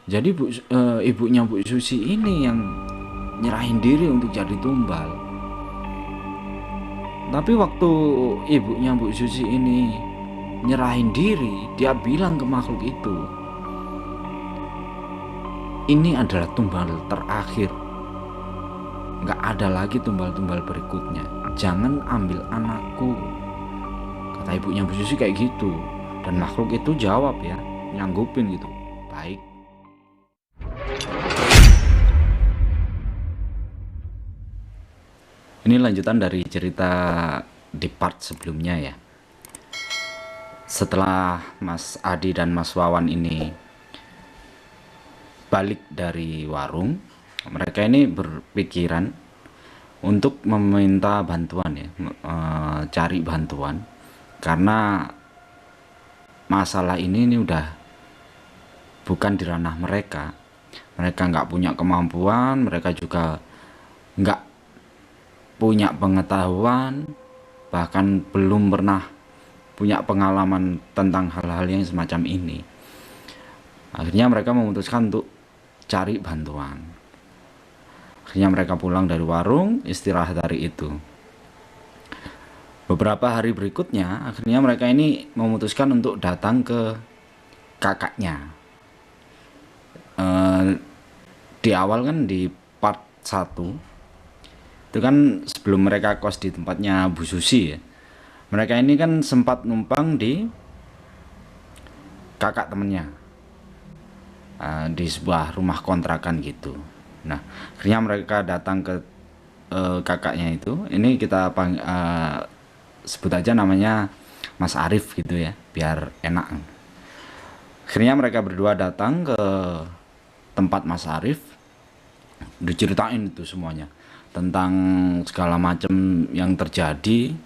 Jadi ibunya Bu Susi ini yang nyerahin diri untuk jadi tumbal. Tapi waktu ibunya Bu Susi ini nyerahin diri, dia bilang ke makhluk itu, ini adalah tumbal terakhir, nggak ada lagi tumbal-tumbal berikutnya, jangan ambil anakku, kata ibunya Bu Susi kayak gitu. Dan makhluk itu jawab ya, nyanggupin gitu, baik. Ini lanjutan dari cerita di part sebelumnya ya. Setelah Mas Adi dan Mas Wawan ini balik dari warung, mereka ini berpikiran untuk meminta bantuan ya, cari bantuan, karena masalah ini udah bukan di ranah mereka. Mereka nggak punya kemampuan, mereka juga nggak punya pengetahuan, bahkan belum pernah punya pengalaman tentang hal-hal yang semacam ini. Akhirnya mereka memutuskan untuk cari bantuan. Akhirnya mereka pulang dari warung, istirahat hari itu. Beberapa hari berikutnya, akhirnya mereka ini memutuskan untuk datang ke kakaknya. Di awal kan di part 1 itu kan sebelum mereka kos di tempatnya Bu Susi ya, mereka ini kan sempat numpang di kakak temennya, di sebuah rumah kontrakan gitu. Nah, akhirnya mereka datang ke kakaknya itu. Ini kita sebut aja namanya Mas Arif gitu ya, biar enak. Akhirnya mereka berdua datang ke tempat Mas Arif, diceritain itu semuanya tentang segala macam yang terjadi.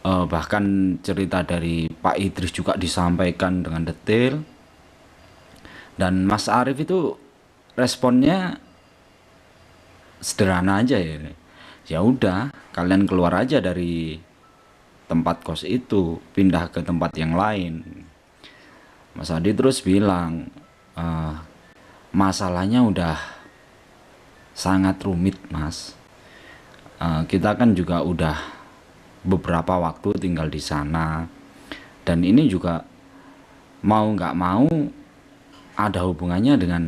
Bahkan cerita dari Pak Idris juga disampaikan dengan detail. Dan Mas Arif itu responnya sederhana aja ya. Ya udah, kalian keluar aja dari tempat kos itu, pindah ke tempat yang lain. Mas Adi terus bilang, masalahnya udah sangat rumit mas. Kita kan juga udah beberapa waktu tinggal di sana, dan ini juga mau nggak mau ada hubungannya dengan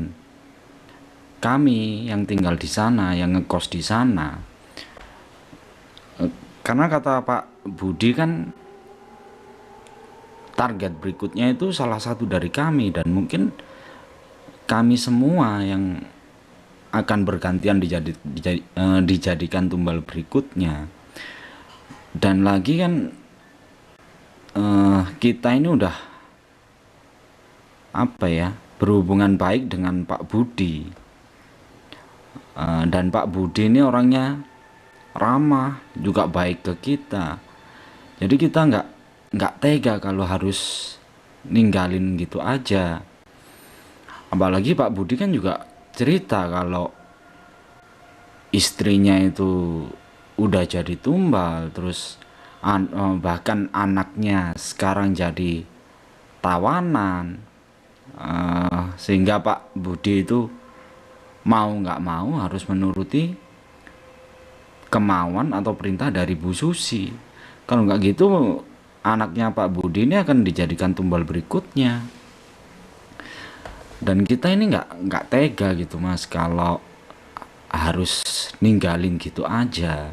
kami yang tinggal di sana, yang ngekos di sana. Karena kata Pak Budi kan target berikutnya itu salah satu dari kami, dan mungkin kami semua yang akan bergantian dijadikan tumbal berikutnya. Dan lagi kan kita ini udah apa ya, berhubungan baik dengan Pak Budi. Dan Pak Budi ini orangnya ramah, juga baik ke kita. Jadi kita nggak tega kalau harus ninggalin gitu aja. Apalagi Pak Budi kan juga cerita kalau istrinya itu udah jadi tumbal, terus bahkan anaknya sekarang jadi tawanan. Sehingga Pak Budi itu mau nggak mau harus menuruti kemauan atau perintah dari Bu Susi. Kalau nggak gitu, anaknya Pak Budi ini akan dijadikan tumbal berikutnya. Dan kita ini nggak tega gitu mas, kalau harus ninggalin gitu aja.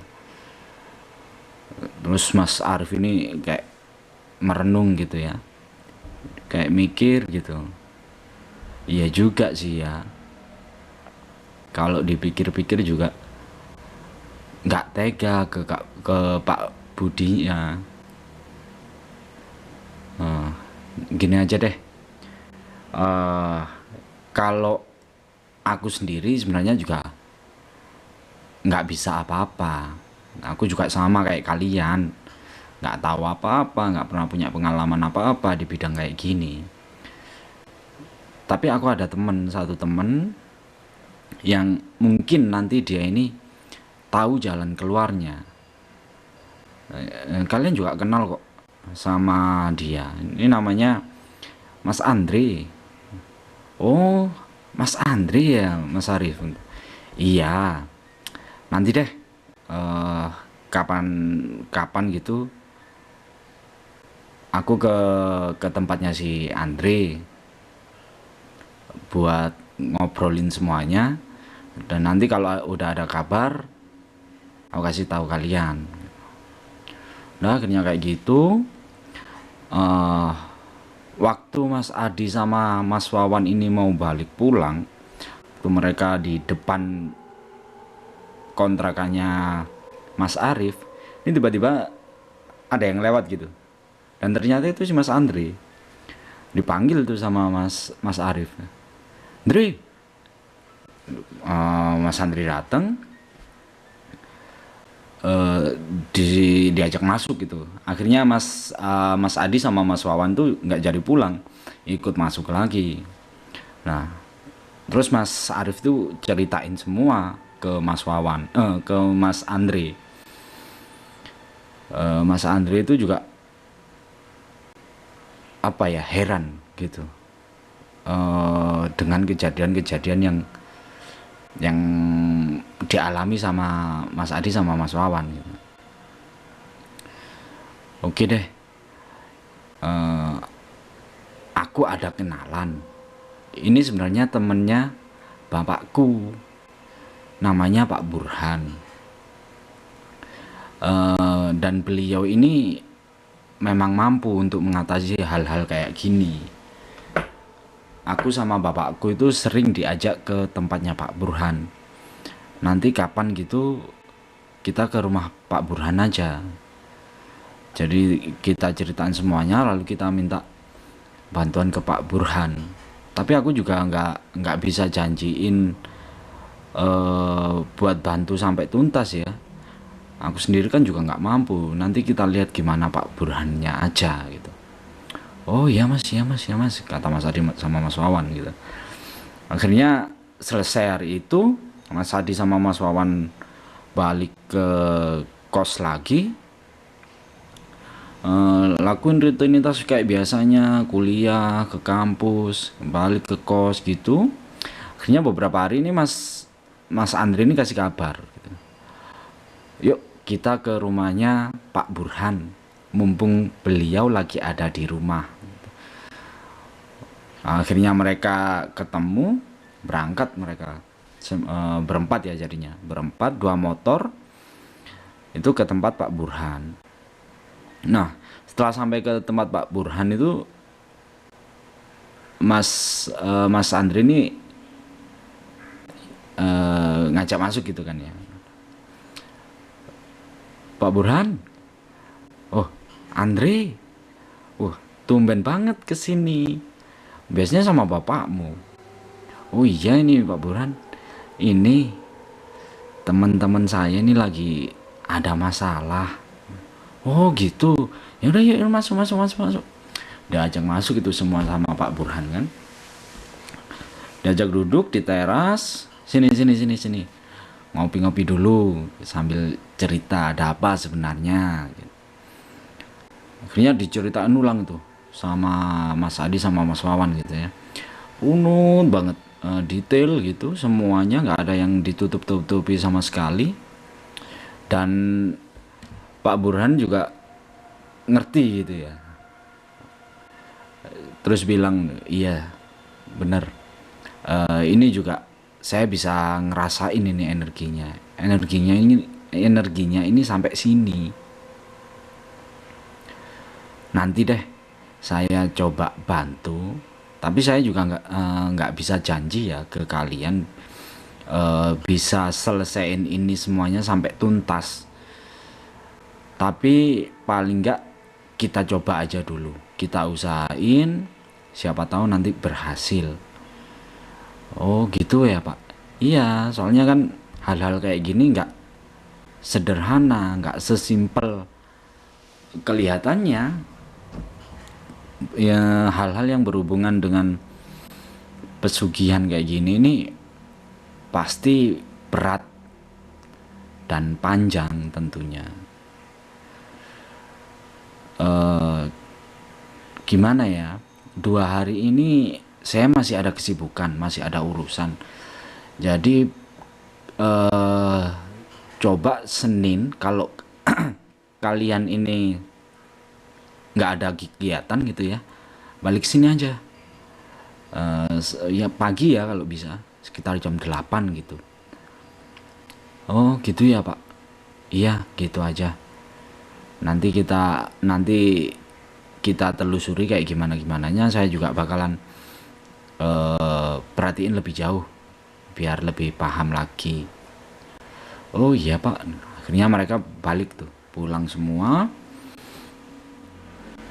Terus Mas Arif ini kayak merenung gitu ya, kayak mikir gitu. Iya juga sih ya, kalau dipikir-pikir juga nggak tega ke Pak Budi ya. Gini aja deh, kalau aku sendiri sebenarnya juga nggak bisa apa-apa. Aku juga sama kayak kalian, nggak tahu apa-apa, nggak pernah punya pengalaman apa-apa di bidang kayak gini. Tapi aku ada satu temen yang mungkin nanti dia ini tahu jalan keluarnya. Kalian juga kenal kok sama dia. Ini namanya Mas Andre. Oh, Mas Andri ya, Mas Arif. Iya, nanti deh, eh kapan kapan gitu aku ke tempatnya si Andre buat ngobrolin semuanya, dan nanti kalau udah ada kabar aku kasih tahu kalian. Nah, akhirnya kayak gitu. eh Waktu Mas Adi sama Mas Wawan ini mau balik pulang, waktu mereka di depan kontrakannya Mas Arif, ini tiba-tiba ada yang lewat gitu, dan ternyata itu si Mas Andre. Dipanggil tuh sama Mas Mas Arif, Andre. Mas Andre datang, eh, diajak masuk gitu. Akhirnya Mas Adi sama Mas Wawan tuh nggak jadi pulang, ikut masuk lagi. Nah, terus Mas Arif tuh ceritain semua ke Mas Wawan, ke Mas Andre. Mas Andre itu juga apa ya, heran gitu, dengan kejadian-kejadian yang dialami sama Mas Adi sama Mas Wawan gitu. Oke deh, eh, aku ada kenalan. Ini sebenarnya temennya bapakku, namanya Pak Burhan. Dan beliau ini memang mampu untuk mengatasi hal-hal kayak gini. Aku sama bapakku itu sering diajak ke tempatnya Pak Burhan. Nanti kapan gitu kita ke rumah Pak Burhan aja. Jadi kita ceritain semuanya, lalu kita minta bantuan ke Pak Burhan. Tapi aku juga nggak bisa janjiin buat bantu sampai tuntas ya. Aku sendiri kan juga nggak mampu. Nanti kita lihat gimana Pak Burhannya aja gitu. Oh iya mas, iya mas, iya mas, kata Mas Adi sama Mas Wawan gitu. Akhirnya selesai hari itu, Mas Adi sama Mas Wawan balik ke kos lagi, lakuin rutinitas kayak biasanya, kuliah, ke kampus, balik ke kos gitu. Akhirnya beberapa hari ini Mas Mas Andre ini kasih kabar gitu. Yuk kita ke rumahnya Pak Burhan, mumpung beliau lagi ada di rumah. Akhirnya mereka ketemu, berangkat mereka berempat ya, jadinya berempat, dua motor itu ke tempat Pak Burhan. Nah, setelah sampai ke tempat Pak Burhan itu Mas Andre ini ngajak masuk gitu kan ya. Pak Burhan, oh Andre, tumben banget kesini. Biasanya sama bapakmu. Oh iya ini Pak Burhan, ini teman-teman saya ini lagi ada masalah. Oh gitu. Ya udah yuk masuk masuk masuk masuk. Diajak masuk itu semua sama Pak Burhan kan. Diajak duduk di teras. Sini sini sini sini. Ngopi-ngopi dulu sambil cerita ada apa sebenarnya. Akhirnya diceritain ulang tuh sama Mas Adi sama Mas Wawan gitu ya. Runut banget, detail gitu semuanya, nggak ada yang ditutup-tutupi sama sekali. Dan Pak Burhan juga ngerti gitu ya, terus bilang iya bener. Ini juga saya bisa ngerasain ini energinya ini sampai sini. Nanti deh saya coba bantu, tapi saya juga nggak bisa janji ya ke kalian bisa selesaiin ini semuanya sampai tuntas. Tapi paling nggak kita coba aja dulu, kita usahain, siapa tahu nanti berhasil. Oh gitu ya Pak. Iya, soalnya kan hal-hal kayak gini nggak sederhana, nggak sesimpel kelihatannya. Ya hal-hal yang berhubungan dengan pesugihan kayak gini ini pasti berat dan panjang tentunya. Gimana ya, 2 hari ini saya masih ada kesibukan, masih ada urusan. Jadi eh, coba Senin kalau kalian ini nggak ada kegiatan gitu ya, balik sini aja. Ya pagi ya kalau bisa, sekitar jam 8 gitu. Oh gitu ya Pak. Iya gitu aja. Nanti kita telusuri kayak gimana gimananya. Saya juga bakalan perhatiin lebih jauh biar lebih paham lagi. Oh iya Pak. Akhirnya mereka balik tuh, pulang semua.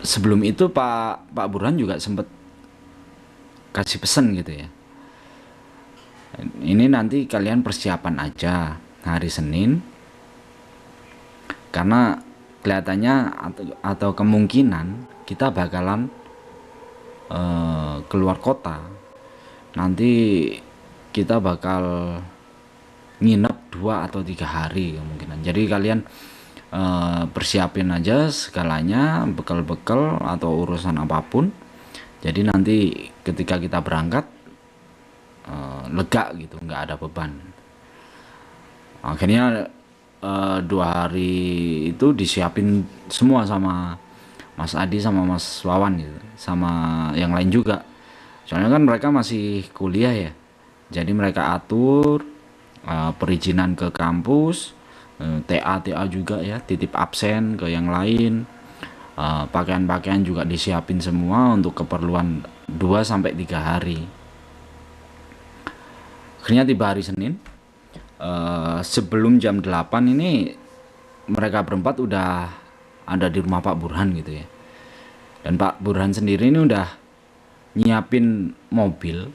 Sebelum itu Pak Pak Burhan juga sempet kasih pesan gitu ya. Ini nanti kalian persiapan aja hari Senin, karena kelihatannya atau kemungkinan kita bakalan keluar kota. Nanti kita bakal nginep 2 atau 3 hari kemungkinan. Jadi kalian persiapin aja segalanya, bekal-bekal atau urusan apapun. Jadi nanti ketika kita berangkat lega gitu, nggak ada beban. Akhirnya 2 hari itu disiapin semua sama Mas Adi sama Mas Wawan gitu, sama yang lain juga. Soalnya kan mereka masih kuliah ya, jadi mereka atur perizinan ke kampus, TA juga ya, titip absen ke yang lain. Pakaian-pakaian juga disiapin semua untuk keperluan 2 sampai 3 hari. Akhirnya tiba hari Senin, sebelum jam 8 ini mereka berempat udah ada di rumah Pak Burhan gitu ya. Dan Pak Burhan sendiri ini udah nyiapin mobil.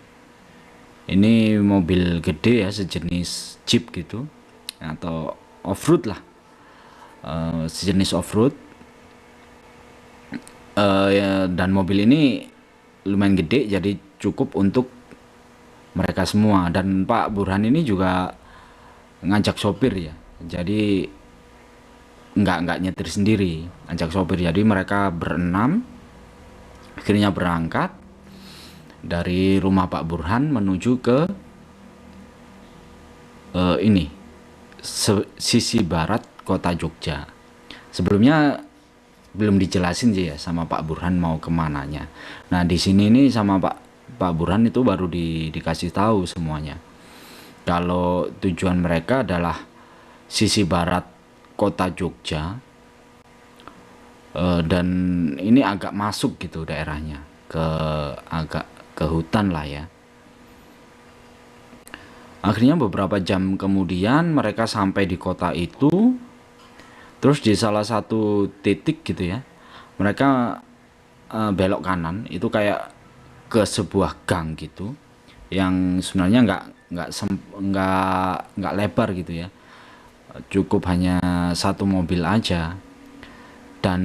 Ini mobil gede ya, sejenis Jeep gitu atau off-road lah, sejenis off-road. Ya, dan mobil ini lumayan gede, jadi cukup untuk mereka semua. Dan Pak Burhan ini juga ngajak sopir ya, jadi nggak nyetir sendiri, ngajak sopir. Jadi mereka berenam akhirnya berangkat dari rumah Pak Burhan menuju ke ini sisi barat kota Jogja. Sebelumnya belum dijelasin sih ya sama Pak Burhan mau kemananya. Nah di sini nih sama Pak Burhan itu baru dikasih tahu semuanya. Kalau tujuan mereka adalah sisi barat kota Jogja, dan ini agak masuk gitu daerahnya, agak ke hutan lah ya. Akhirnya beberapa jam kemudian mereka sampai di kota itu. Terus di salah satu titik gitu ya, mereka belok kanan, itu kayak ke sebuah gang gitu, yang sebenarnya nggak lebar gitu ya, cukup hanya satu mobil aja. Dan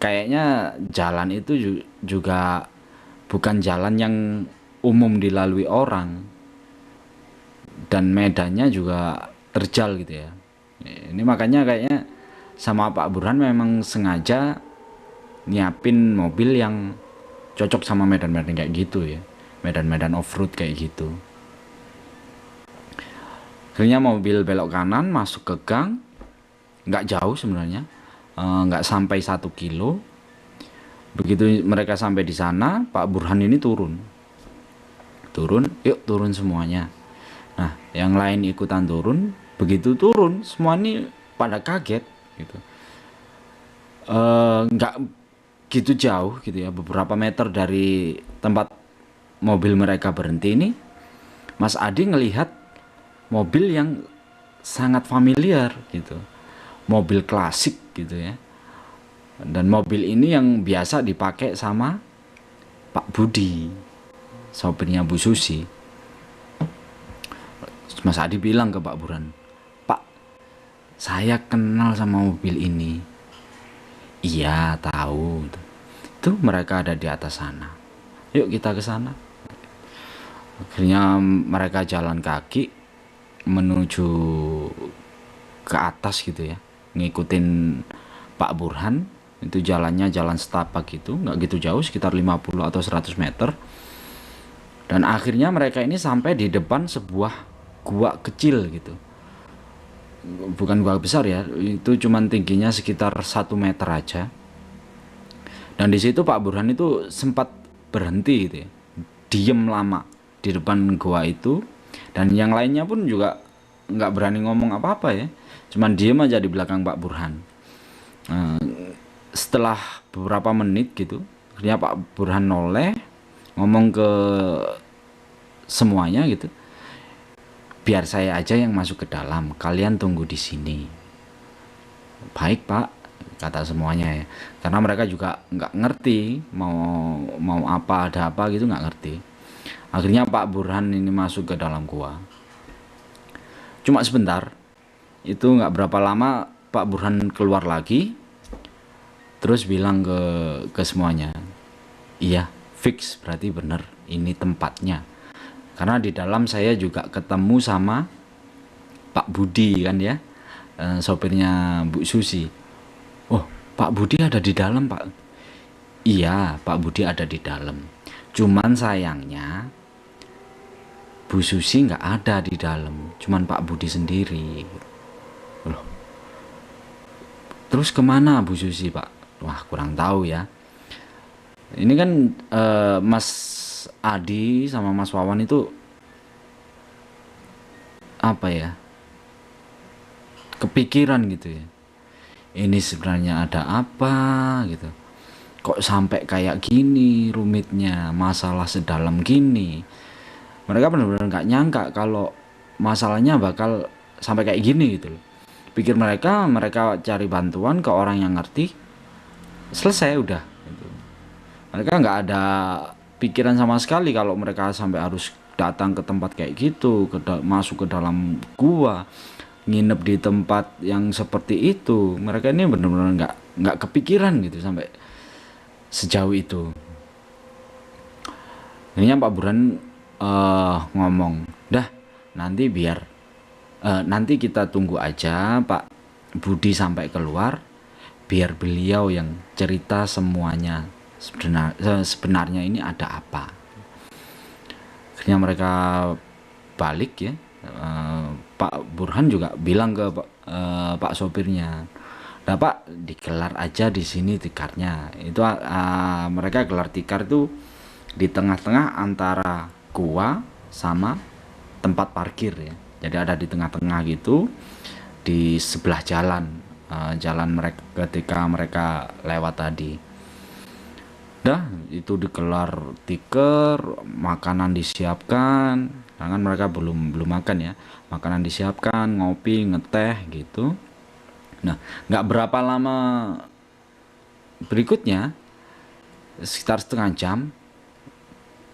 kayaknya jalan itu juga bukan jalan yang umum dilalui orang, dan medannya juga terjal gitu ya. Ini makanya kayaknya sama Pak Burhan memang sengaja nyiapin mobil yang cocok sama medan-medan kayak gitu ya, medan-medan off-road kayak gitu. Akhirnya mobil belok kanan masuk ke gang, nggak jauh sebenarnya, nggak sampai 1 kilo. Begitu mereka sampai di sana, Pak Burhan ini turun, yuk turun semuanya. Nah yang lain ikutan turun. Begitu turun semua ini pada kaget gitu. Nggak gitu jauh gitu ya, beberapa meter dari tempat mobil mereka berhenti ini, Mas Adi ngelihat mobil yang sangat familiar gitu, mobil klasik gitu ya. Dan mobil ini yang biasa dipakai sama Pak Budi, sopirnya Bu Susi. Mas Adi bilang ke Pak Burhan, Pak, saya kenal sama mobil ini. Iya tahu, itu mereka ada di atas sana, yuk kita ke sana. Akhirnya mereka jalan kaki menuju ke atas gitu ya, ngikutin Pak Burhan. Itu jalannya jalan setapak gitu, nggak gitu jauh, sekitar 50 atau 100 meter. Dan akhirnya mereka ini sampai di depan sebuah gua kecil gitu, bukan gua besar ya, itu cuman tingginya sekitar 1 meter aja. Dan di situ Pak Burhan itu sempat berhenti gitu ya, diem lama di depan gua itu, dan yang lainnya pun juga nggak berani ngomong apa-apa ya, cuman diem aja di belakang Pak Burhan. Setelah beberapa menit gitu, akhirnya Pak Burhan noleh ngomong ke semuanya gitu, biar saya aja yang masuk ke dalam, kalian tunggu di sini. Baik Pak, kata semuanya ya, karena mereka juga nggak ngerti mau apa, ada apa gitu, nggak ngerti. Akhirnya Pak Burhan ini masuk ke dalam gua, cuma sebentar, itu nggak berapa lama Pak Burhan keluar lagi, terus bilang ke semuanya, iya fix, berarti bener ini tempatnya. Karena di dalam saya juga ketemu sama Pak Budi kan ya, sopirnya Bu Susi. Oh, Pak Budi ada di dalam Pak. Iya, Pak Budi ada di dalam. Cuman sayangnya Bu Susi nggak ada di dalam, cuman Pak Budi sendiri. Loh, terus kemana Bu Susi Pak? Wah, kurang tahu ya. Ini kan Mas Adi sama Mas Wawan itu apa ya, kepikiran gitu ya, ini sebenarnya ada apa gitu, kok sampai kayak gini rumitnya, masalah sedalam gini. Mereka benar-benar nggak nyangka kalau masalahnya bakal sampai kayak gini gitu loh. Pikir mereka cari bantuan ke orang yang ngerti, selesai udah gitu. Mereka nggak ada pikiran sama sekali kalau mereka sampai harus datang ke tempat kayak gitu, masuk ke dalam gua, nginep di tempat yang seperti itu. Mereka ini benar-benar nggak kepikiran gitu sampai sejauh itu. Akhirnya Pak Burhan ngomong, dah nanti nanti kita tunggu aja Pak Budi sampai keluar, biar beliau yang cerita semuanya, sebenarnya ini ada apa. Akhirnya mereka balik ya. Pak Burhan juga bilang ke Pak sopirnya, nah Pak dikelar aja di sini tikarnya. Itu mereka gelar tikar itu di tengah-tengah antara gua sama tempat parkir ya. Jadi ada di tengah-tengah gitu, di sebelah jalan mereka ketika mereka lewat tadi. Dah itu dikelar tikar, makanan disiapkan, karena kan mereka belum makan ya, makanan disiapkan, ngopi, ngeteh gitu. Nah, nggak berapa lama berikutnya, sekitar setengah jam,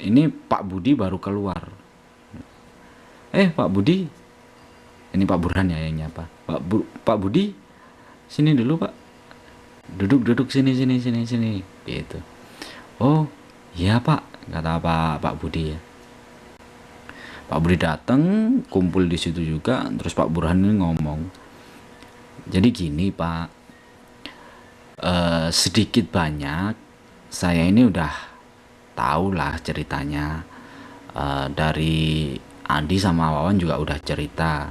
ini Pak Budi baru keluar. Pak Budi, ini Pak Burhan ya yang nyapa. Pak Budi, sini dulu Pak, duduk sini gitu. Oh iya Pak, kata Pak Budi ya. Pak Budi datang, kumpul di situ juga. Terus Pak Burhan ini ngomong, jadi gini Pak, sedikit banyak saya ini udah tahu lah ceritanya. Dari Andi sama Wawan juga udah cerita.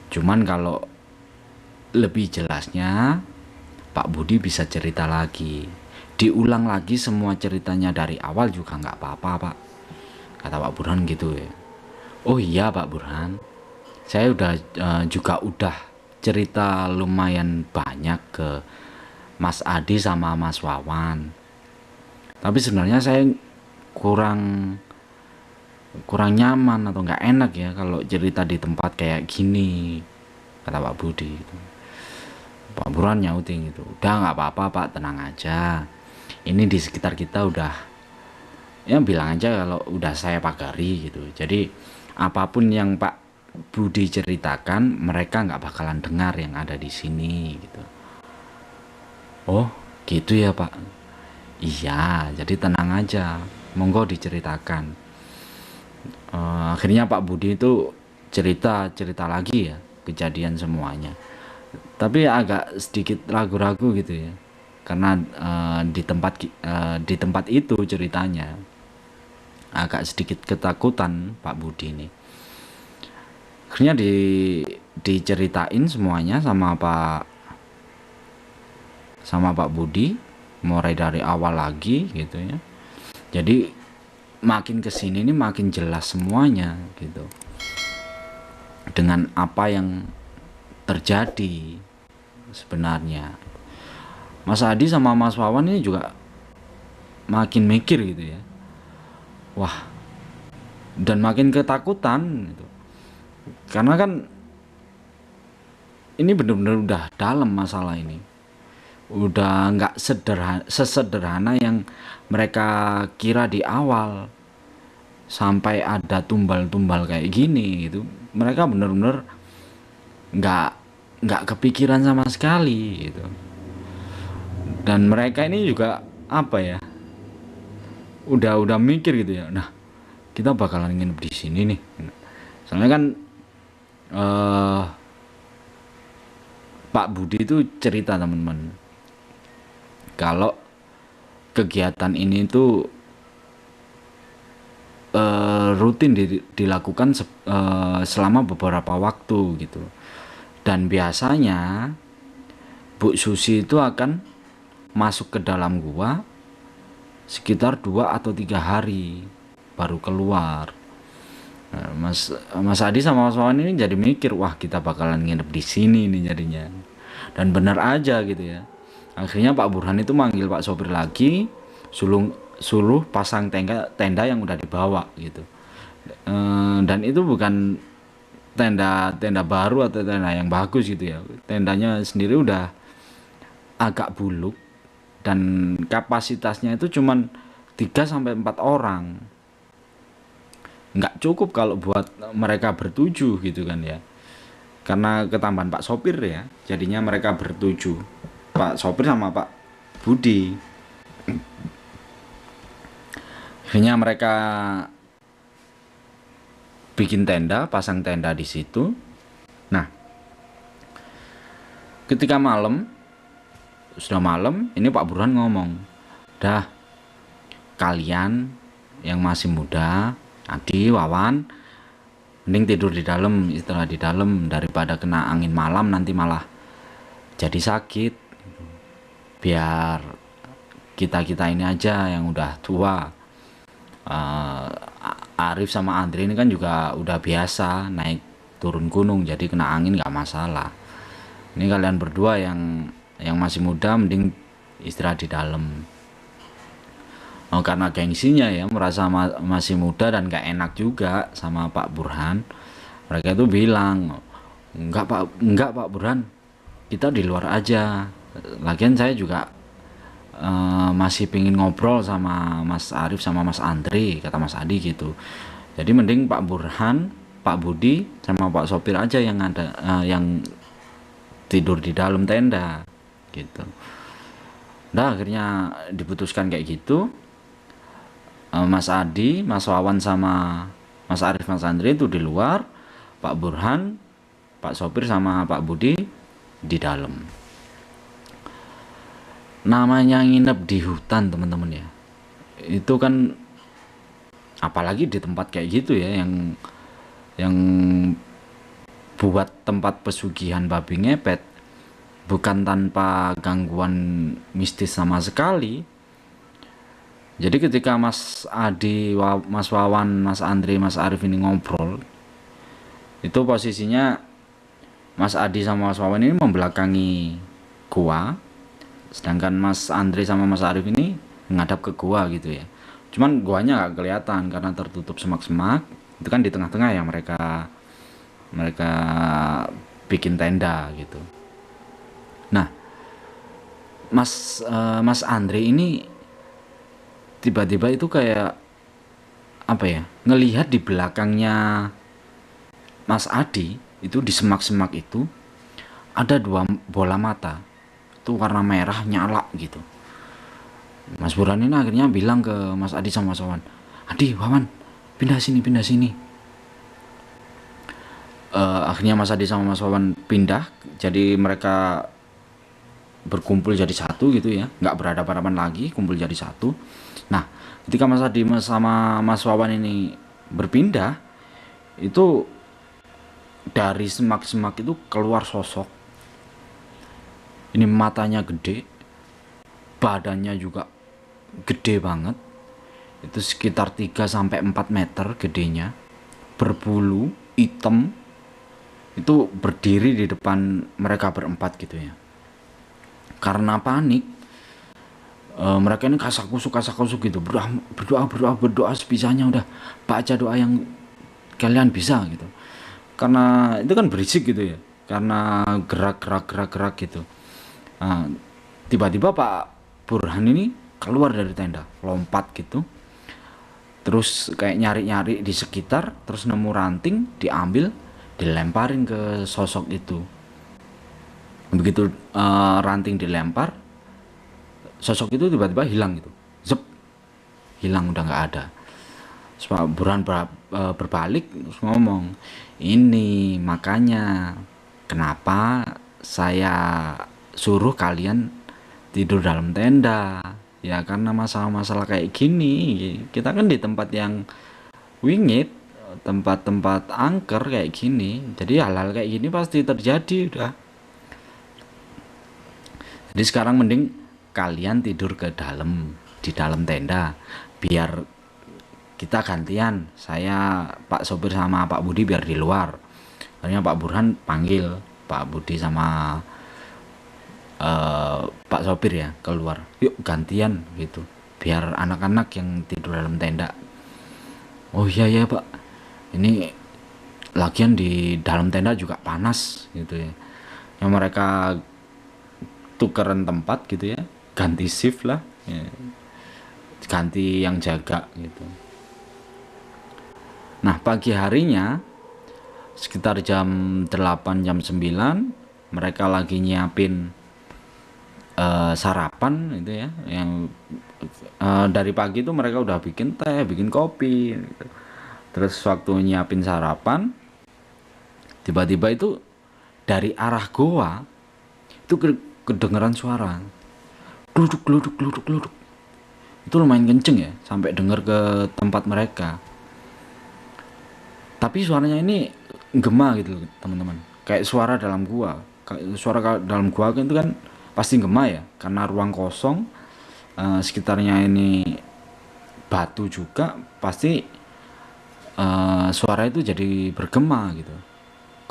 Cuman kalau lebih jelasnya Pak Budi bisa cerita lagi, diulang lagi semua ceritanya dari awal juga nggak apa-apa Pak, kata Pak Burhan gitu ya. Oh iya Pak Burhan, saya juga udah cerita lumayan banyak ke Mas Adi sama Mas Wawan, tapi sebenarnya saya kurang nyaman atau nggak enak ya kalau cerita di tempat kayak gini, kata Pak Budi gitu. Pak Burhan nyautin gitu, udah nggak apa-apa Pak, tenang aja, ini di sekitar kita udah, ya bilang aja kalau udah saya pagari gitu. Jadi apapun yang Pak Budi ceritakan mereka nggak bakalan dengar yang ada di sini gitu. Oh gitu ya Pak, iya, jadi tenang aja, monggo diceritakan. Akhirnya Pak Budi itu cerita lagi ya kejadian semuanya, tapi agak sedikit ragu-ragu gitu ya, karena di tempat itu ceritanya agak sedikit ketakutan Pak Budi ini. Akhirnya diceritain semuanya sama Pak Budi, mulai dari awal lagi gitu ya. Jadi makin kesini ini makin jelas semuanya gitu, dengan apa yang terjadi sebenarnya. Mas Adi sama Mas Wawan ini juga makin mikir gitu ya, wah, dan makin ketakutan gitu. Karena kan ini benar-benar udah dalam masalah ini, udah nggak sesederhana yang mereka kira di awal. Sampai ada tumbal-tumbal kayak gini gitu, mereka benar-benar nggak kepikiran sama sekali gitu. Dan mereka ini juga apa ya, udah mikir gitu ya, nah kita bakalan nginep di sini nih. Soalnya kan Pak Budi itu cerita teman-teman, kalau kegiatan ini tuh rutin dilakukan selama beberapa waktu gitu. Dan biasanya Bu Susi itu akan masuk ke dalam gua sekitar 2 atau 3 hari baru keluar. Nah, Mas Adi sama Mas Wawan ini jadi mikir, wah kita bakalan nginep di sini nih jadinya. Dan benar aja gitu ya. Akhirnya Pak Burhan itu manggil Pak sopir lagi, suruh pasang tenda yang udah dibawa gitu. Dan itu bukan tenda baru atau tenda yang bagus gitu ya. Tendanya sendiri udah agak buluk dan kapasitasnya itu cuman 3 sampai 4 orang. Nggak cukup kalau buat mereka bertujuh gitu kan ya. Karena ketambahan Pak sopir ya, jadinya mereka bertujuh. Pak sopir sama Pak Budi. Akhirnya mereka bikin tenda, pasang tenda di situ. Nah, ketika sudah malam, ini Pak Burhan ngomong, dah kalian yang masih muda, Adi, Wawan, mending tidur di dalam, istirahat di dalam daripada kena angin malam nanti malah jadi sakit. Biar kita ini aja yang udah tua. Arif sama Andre ini kan juga udah biasa naik turun gunung, jadi kena angin nggak masalah. Ini kalian berdua yang masih muda mending istirahat di dalam. Karena gengsinya ya, merasa masih muda dan nggak enak juga sama Pak Burhan, mereka itu bilang, enggak Pak Burhan, kita di luar aja. Lagian saya juga masih pingin ngobrol sama Mas Arif sama Mas Andri, kata Mas Adi gitu. Jadi mending Pak Burhan, Pak Budi sama Pak sopir aja yang ada yang tidur di dalam tenda gitu. Nah akhirnya diputuskan kayak gitu. Mas Adi, Mas Wawan sama Mas Arif, Mas Andri itu di luar, Pak Burhan, Pak sopir sama Pak Budi di dalam. Namanya nginep di hutan teman-teman ya, itu kan apalagi di tempat kayak gitu ya, yang buat tempat pesugihan babi ngepet, bukan tanpa gangguan mistis sama sekali. Jadi ketika Mas Adi, Mas Wawan, Mas Andri, Mas Arif ini ngobrol, itu posisinya Mas Adi sama Mas Wawan ini membelakangi gua, sedangkan Mas Andri sama Mas Arif ini menghadap ke gua gitu ya. Cuman guanya gak kelihatan karena tertutup semak-semak. Itu kan di tengah-tengah ya mereka bikin tenda gitu. Nah, Mas Andri ini tiba-tiba itu kayak apa ya, ngelihat di belakangnya Mas Adi itu, di semak-semak itu ada 2 bola mata itu warna merah nyala gitu. Mas Burhan ini akhirnya bilang ke Mas Adi sama Mas Wawan, Adi, Wawan, pindah sini. Akhirnya Mas Adi sama Mas Wawan pindah, jadi mereka berkumpul jadi satu gitu ya, nggak berhadapan-hadapan lagi, kumpul jadi satu. Nah Ketika Mas Adi sama Mas Wawan ini berpindah, itu dari semak-semak itu keluar sosok. Ini matanya gede, badannya juga gede banget. Itu sekitar 3-4 meter gedenya, berbulu hitam. Itu berdiri di depan mereka berempat gitu ya. Karena panik, mereka ini kasak kusuk gitu, berdoa sebisanya, udah baca doa yang kalian bisa gitu. Karena itu kan berisik gitu ya, karena gerak gitu. Nah, tiba-tiba Pak Burhan ini keluar dari tenda, lompat gitu, terus kayak nyari-nyari di sekitar, terus nemu ranting, diambil, dilemparin ke sosok itu. Begitu ranting dilempar, sosok itu tiba-tiba hilang gitu, zep, hilang, udah nggak ada. Terus Pak Burhan berbalik terus ngomong, ini makanya kenapa saya suruh kalian tidur dalam tenda ya, karena masalah-masalah kayak gini. Kita kan di tempat yang wingit, tempat-tempat angker kayak gini, jadi hal-hal kayak gini pasti terjadi udah. Jadi sekarang mending kalian tidur di dalam tenda, biar kita gantian, saya Pak sopir sama Pak Budi biar di luar. Akhirnya Pak Burhan panggil Pak Budi sama Pak sopir ya keluar, yuk gantian gitu, biar anak-anak yang tidur dalam tenda. Oh iya ya Pak, ini lagian di dalam tenda juga panas gitu ya. Yang mereka tukeran tempat gitu ya, ganti shift lah ya, ganti yang jaga gitu. Nah pagi harinya sekitar jam 8 jam 9 mereka lagi nyiapin sarapan itu ya, yang dari pagi itu mereka udah bikin teh, bikin kopi gitu. Terus waktu nyiapin sarapan, tiba-tiba itu dari arah goa itu kedengeran suara gluduk gluduk gluduk gluduk. Itu lumayan kenceng ya, sampai denger ke tempat mereka. Tapi suaranya ini gema gitu loh teman-teman, kayak suara dalam gua. Suara dalam gua itu kan pasti gema ya, karena ruang kosong, sekitarnya ini batu juga, pasti suara itu jadi bergema gitu,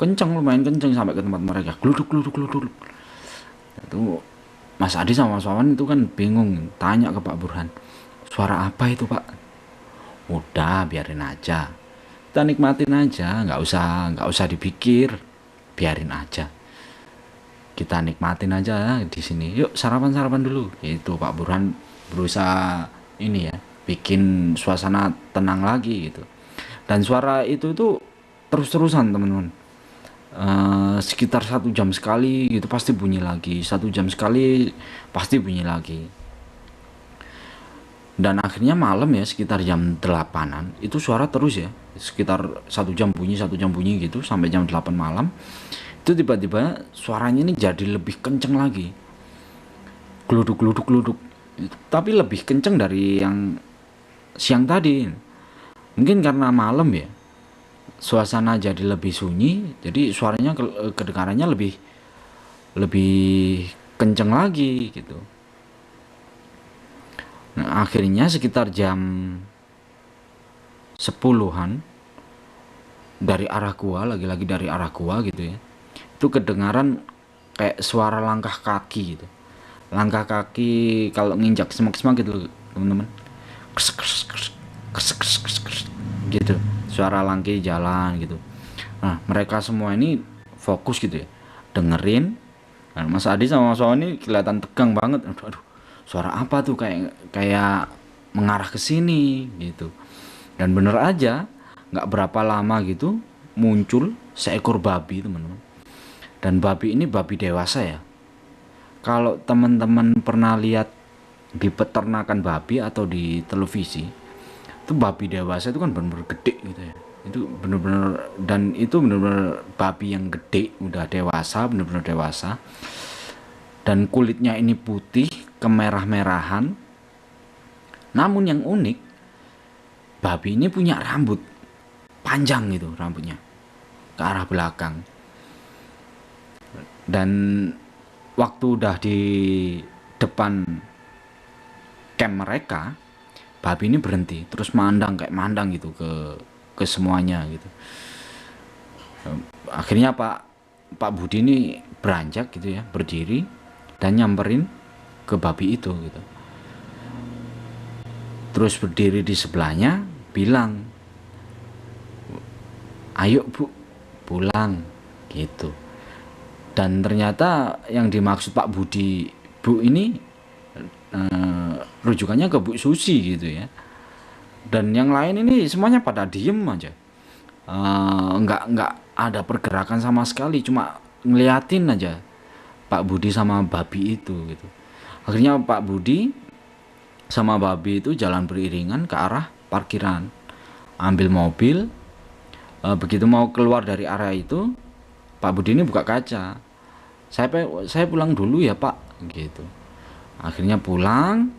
kenceng, lumayan kenceng sampai ke tempat mereka, gluduk gluduk gluduk. Itu Mas Adi sama Mas Wawan itu kan bingung, tanya ke Pak Burhan, suara apa itu Pak? Udah biarin aja, kita nikmatin aja, nggak usah dipikir, biarin aja, kita nikmatin aja di sini. Yuk sarapan dulu. Itu Pak Burhan berusaha ini ya, bikin suasana tenang lagi gitu. Dan suara itu tuh terus-terusan teman-teman. Sekitar 1 jam sekali gitu pasti bunyi lagi, 1 jam sekali pasti bunyi lagi. Dan akhirnya malam ya, sekitar jam 8-an itu suara terus ya, sekitar 1 jam bunyi gitu sampai jam 8 malam. Itu tiba-tiba suaranya ini jadi lebih kenceng lagi, gluduk gluduk gluduk, tapi lebih kenceng dari yang siang tadi. Mungkin karena malam ya, suasana jadi lebih sunyi, jadi suaranya kedengarannya lebih kenceng lagi gitu. Nah akhirnya sekitar jam 10-an dari arah gua, lagi-lagi dari arah gua gitu ya, itu kedengaran kayak suara langkah kaki gitu, langkah kaki kalau nginjak semak-semak gitu teman-teman, gitu, suara langkah jalan gitu. Nah mereka semua ini fokus gitu ya, dengerin. Nah, Mas Adi sama Mas Wawan ini kelihatan tegang banget. Aduh, suara apa tuh, kayak mengarah ke sini gitu. Dan bener aja, nggak berapa lama gitu muncul seekor babi teman-teman. Dan babi ini babi dewasa ya. Kalau teman-teman pernah lihat di peternakan babi atau di televisi, itu babi dewasa itu kan bener-bener gede gitu ya. Itu bener-bener, dan itu bener-bener babi yang gede, udah dewasa, bener-bener dewasa. Dan kulitnya ini putih kemerah-merahan. Namun yang unik, babi ini punya rambut panjang gitu, rambutnya ke arah belakang. Dan waktu udah di depan camp mereka, babi ini berhenti terus kayak mandang gitu ke semuanya gitu. Akhirnya Pak Budi ini beranjak gitu ya, berdiri dan nyamperin ke babi itu gitu. Terus berdiri di sebelahnya bilang, ayo Bu pulang gitu. Dan ternyata yang dimaksud Pak Budi Bu ini rujukannya ke Bu Susi gitu ya. Dan yang lain ini semuanya pada diem aja, nggak ada pergerakan sama sekali, cuma ngeliatin aja Pak Budi sama babi itu gitu. Akhirnya Pak Budi sama babi itu jalan beriringan ke arah parkiran, ambil mobil. Begitu mau keluar dari area itu, Pak Budi ini buka kaca, saya pulang dulu ya Pak gitu. Akhirnya pulang,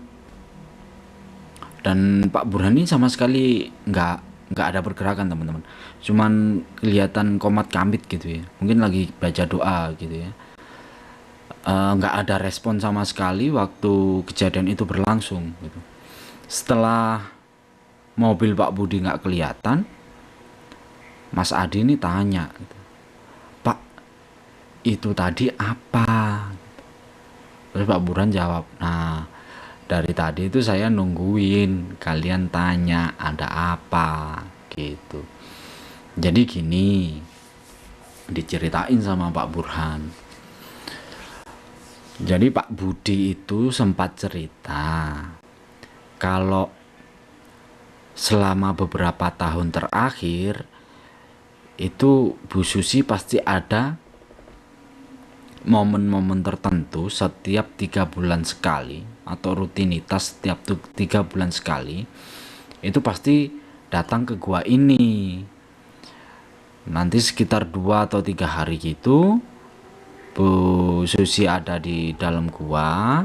dan Pak Burhan ini sama sekali nggak ada pergerakan teman-teman, cuman kelihatan komat kamit gitu ya, mungkin lagi baca doa gitu ya. Nggak ada respon sama sekali waktu kejadian itu berlangsung gitu. Setelah mobil Pak Budi nggak kelihatan, Mas Adi ini tanya gitu, Pak, itu tadi apa? Terus Pak Burhan jawab, nah dari tadi itu saya nungguin kalian tanya ada apa gitu. Jadi gini, diceritain sama Pak Burhan. Jadi Pak Budi itu sempat cerita kalau selama beberapa tahun terakhir itu Bu Susi pasti ada momen-momen tertentu setiap 3 bulan sekali, atau rutinitas setiap 3 bulan sekali, itu pasti datang ke gua ini. Nanti sekitar 2 atau 3 hari gitu Bu Susi ada di dalam gua,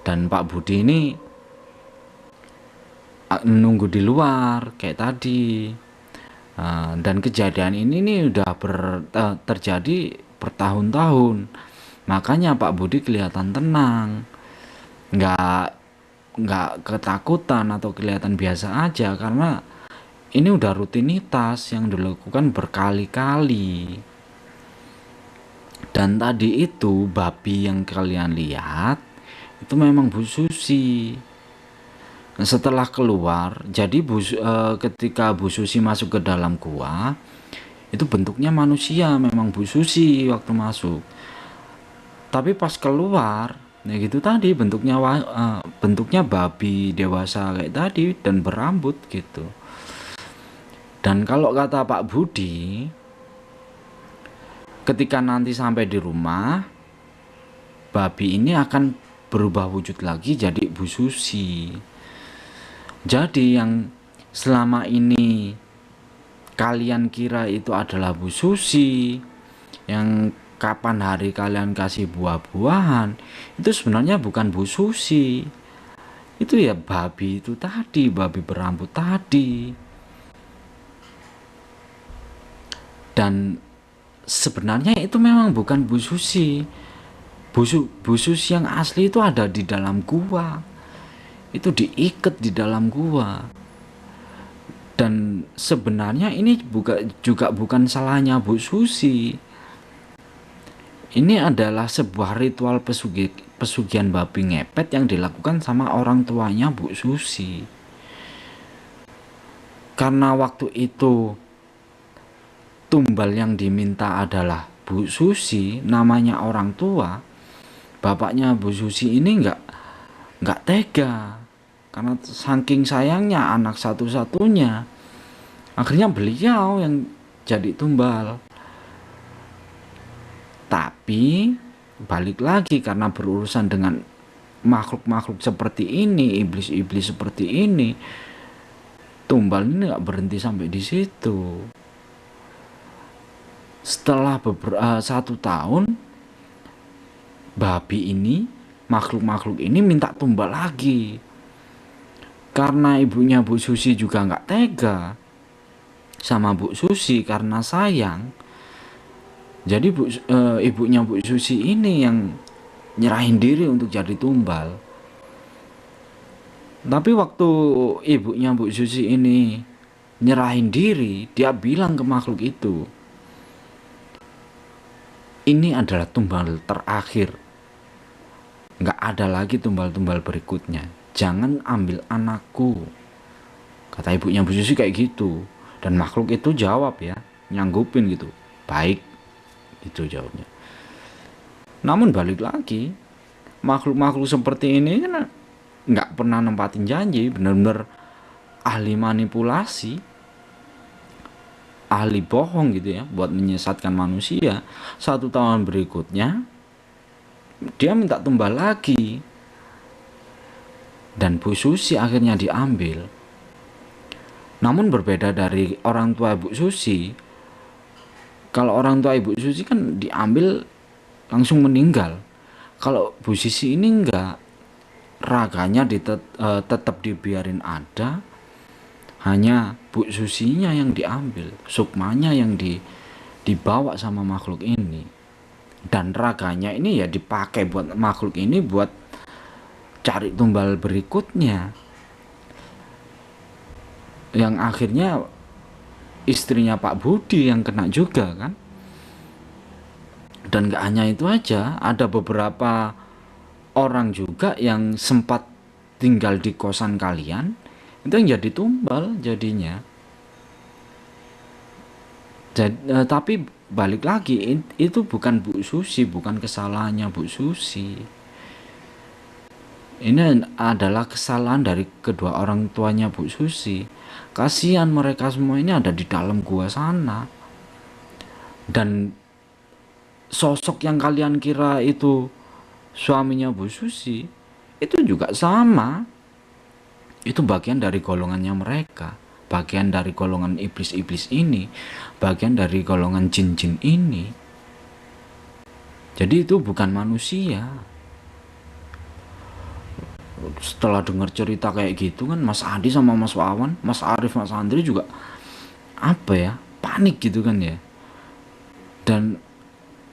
dan Pak Budi ini nunggu di luar kayak tadi. Dan kejadian ini nih udah terjadi bertahun-tahun, makanya Pak Budi kelihatan tenang, nggak ketakutan atau kelihatan biasa aja, karena ini udah rutinitas yang dilakukan berkali-kali. Dan tadi itu babi yang kalian lihat itu memang Bu Susi. Nah, setelah keluar, jadi ketika Bu Susi masuk ke dalam gua, itu bentuknya manusia memang Bu Susi waktu masuk. Tapi pas keluar, ya gitu tadi bentuknya babi dewasa kayak tadi dan berambut gitu. Dan kalau kata Pak Budi, ketika nanti sampai di rumah, babi ini akan berubah wujud lagi jadi Bu Susi. Jadi yang selama ini kalian kira itu adalah Bu Susi, yang kapan hari kalian kasih buah-buahan, itu sebenarnya bukan Bu Susi. Itu ya babi itu tadi, babi berambut tadi. Dan sebenarnya itu memang bukan Bu Susi. Bu Susi yang asli itu ada di dalam gua. Itu diikat di dalam gua. Dan sebenarnya ini juga bukan salahnya Bu Susi. Ini adalah sebuah ritual pesugihan babi ngepet yang dilakukan sama orang tuanya Bu Susi. Karena waktu itu tumbal yang diminta adalah Bu Susi, namanya orang tua, bapaknya Bu Susi ini nggak tega, karena saking sayangnya anak satu-satunya, akhirnya beliau yang jadi tumbal. Tapi balik lagi, karena berurusan dengan makhluk-makhluk seperti ini, iblis-iblis seperti ini, tumbal ini nggak berhenti sampai di situ. Setelah 1 tahun, babi ini, makhluk-makhluk ini minta tumbal lagi. Karena ibunya Bu Susi juga nggak tega sama Bu Susi karena sayang. Jadi ibunya Bu Susi ini yang nyerahin diri untuk jadi tumbal. Tapi waktu ibunya Bu Susi ini nyerahin diri, dia bilang ke makhluk itu, ini adalah tumbal terakhir. Nggak ada lagi tumbal-tumbal berikutnya. Jangan ambil anakku. Kata ibunya Bu Susi kayak gitu. Dan makhluk itu jawab ya, nyanggupin gitu. Baik, itu jawabnya. Namun balik lagi, makhluk-makhluk seperti ini kan nggak pernah nempatin janji, bener-bener ahli manipulasi, ahli bohong gitu ya, buat menyesatkan manusia. 1 tahun berikutnya, dia minta tumbal lagi. Dan Bu Susi akhirnya diambil. Namun berbeda dari orang tua Bu Susi, kalau orang tua Ibu Susi kan diambil langsung meninggal. Kalau Bu Susi ini enggak, raganya tetap dibiarin ada, hanya Bu Susinya yang diambil, sukmanya yang dibawa sama makhluk ini. Dan raganya ini ya dipakai buat makhluk ini buat cari tumbal berikutnya, yang akhirnya istrinya Pak Budi yang kena juga kan. Dan gak hanya itu aja, ada beberapa orang juga yang sempat tinggal di kosan kalian, itu yang jadi tumbal jadinya. Tapi balik lagi, itu bukan Bu Susi, bukan kesalahannya Bu Susi. Ini adalah kesalahan dari kedua orang tuanya Bu Susi. Kasihan mereka semua ini ada di dalam gua sana. Dan sosok yang kalian kira itu suaminya Bu Susi, itu juga sama. Itu bagian dari golongannya mereka, bagian dari golongan iblis-iblis ini, bagian dari golongan jin-jin ini. Jadi itu bukan manusia. Setelah dengar cerita kayak gitu kan, Mas Adi sama Mas Wawan, Mas Arif, Mas Andri juga apa ya, panik gitu kan ya. Dan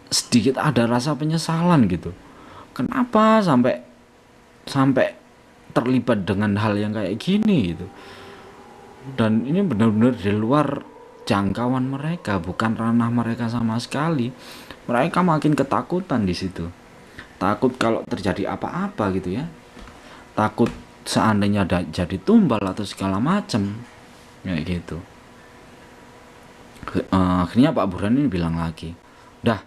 sedikit ada rasa penyesalan gitu. Kenapa sampai terlibat dengan hal yang kayak gini gitu. Dan ini benar-benar di luar jangkauan mereka, bukan ranah mereka sama sekali. Mereka makin ketakutan di situ. Takut kalau terjadi apa-apa gitu ya. Takut seandainya jadi tumbal atau segala macam kayak gitu. Akhirnya Pak Burhan ini bilang lagi, dah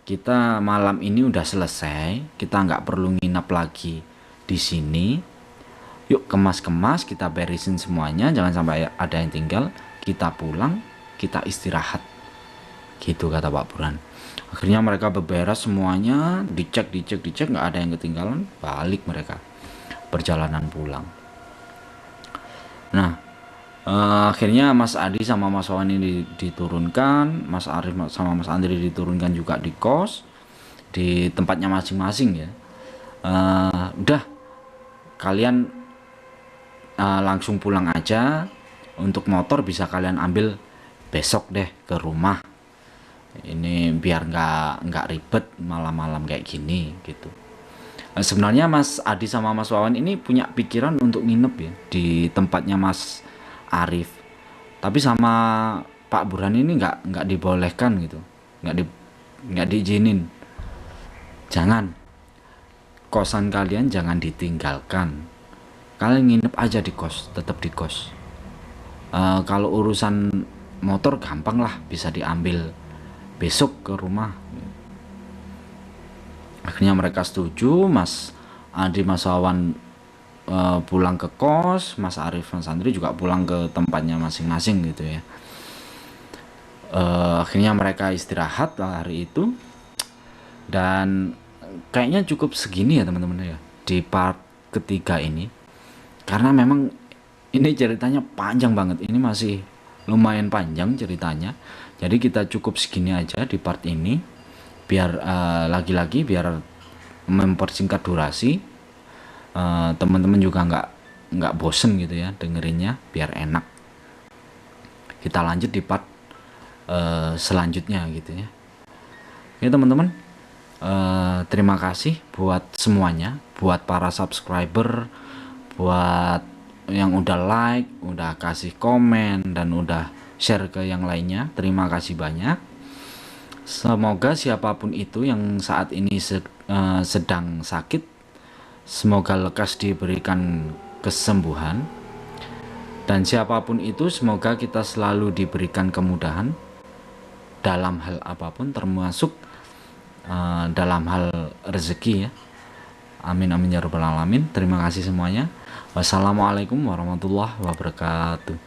kita malam ini udah selesai, kita nggak perlu nginap lagi di sini. Yuk kemas-kemas, kita beresin semuanya, jangan sampai ada yang tinggal. Kita pulang, kita istirahat. Gitu kata Pak Burhan. Akhirnya mereka beberes semuanya, dicek, nggak ada yang ketinggalan, balik mereka. Perjalanan pulang. Nah, akhirnya Mas Adi sama Mas Wawan ini diturunkan, Mas Arif sama Mas Andri diturunkan juga di kos, di tempatnya masing-masing ya. Udah, kalian langsung pulang aja. Untuk motor bisa kalian ambil besok deh ke rumah. Ini biar nggak ribet malam-malam kayak gini gitu. Sebenarnya Mas Adi sama Mas Wawan ini punya pikiran untuk nginep ya di tempatnya Mas Arif. Tapi sama Pak Burhan ini nggak dibolehkan gitu, nggak diizinin. Jangan, kosan kalian jangan ditinggalkan. Kalian nginep aja di kos, tetap di kos. Kalau urusan motor gampang lah, bisa diambil besok ke rumah. Akhirnya mereka setuju. Mas Adi, Mas Wawan pulang ke kos, Mas Arif, Mas Andri juga pulang ke tempatnya masing-masing gitu ya. Akhirnya mereka istirahat hari itu. Dan kayaknya cukup segini ya teman-teman ya di part ketiga ini, karena memang ini ceritanya panjang banget. Ini masih lumayan panjang ceritanya, jadi kita cukup segini aja di part ini, biar lagi-lagi biar mempersingkat durasi. Teman-teman juga nggak bosen gitu ya dengerinnya, biar enak. Kita lanjut di part selanjutnya gitu ya. Oke teman-teman, terima kasih buat semuanya, buat para subscriber, buat yang udah like, udah kasih komen, dan udah share ke yang lainnya. Terima kasih banyak. Semoga siapapun itu yang saat ini sedang sakit, semoga lekas diberikan kesembuhan. Dan siapapun itu semoga kita selalu diberikan kemudahan dalam hal apapun, termasuk dalam hal rezeki ya. Amin amin ya rabbal alamin. Terima kasih semuanya. Wassalamualaikum warahmatullahi wabarakatuh.